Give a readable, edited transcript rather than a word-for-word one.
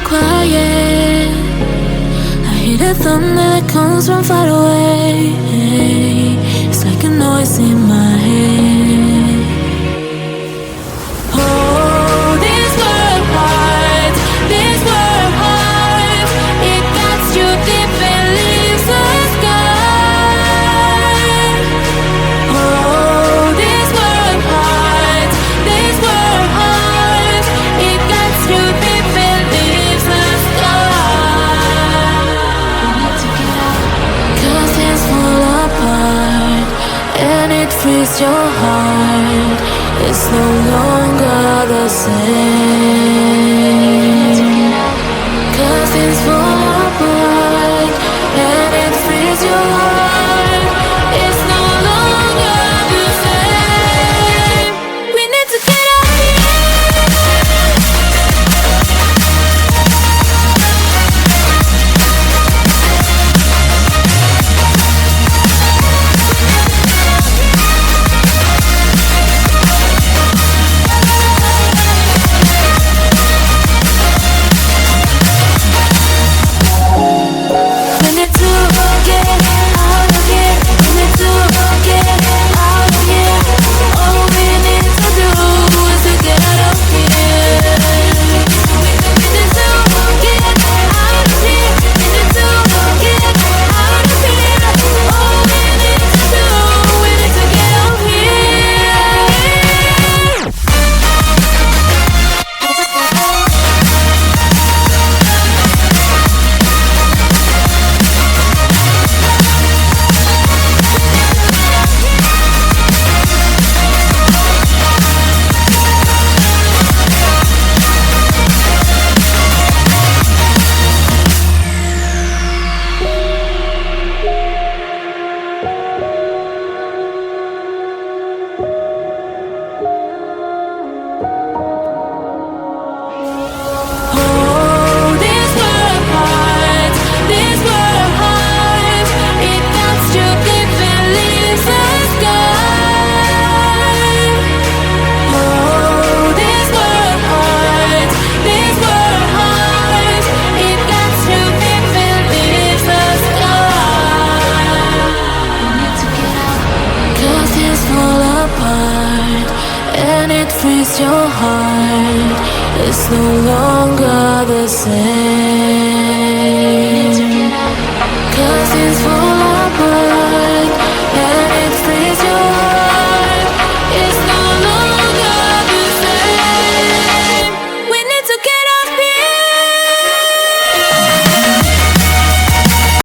quiet. I hear the thunder that comes from far away. It's like a noise in my head. Oh, this world heart, this world heart, it cuts you deep and leaves the sky. Oh, this world heart, this world heart, it cuts you deep and leaves the sky. We need to get out, 'cause things fall apart, and it frees your heart. It's no longer the same. 'Cause things fall apart, and it frees your heart. It's no longer the same. We need to get out here. We need to get out of here. We need to get out of here. All we need to do is to get out of here. We need to get out of here. We need to get out of here. All we need to do, we need to get out of here. Oh, this world heart, this world heart, it cuts you deep and leaves the sky. Oh, this world heart, it cuts you deep and leaves the sky. We need to get out, 'cause things fall apart, and it frees your heart. It's no longer the same.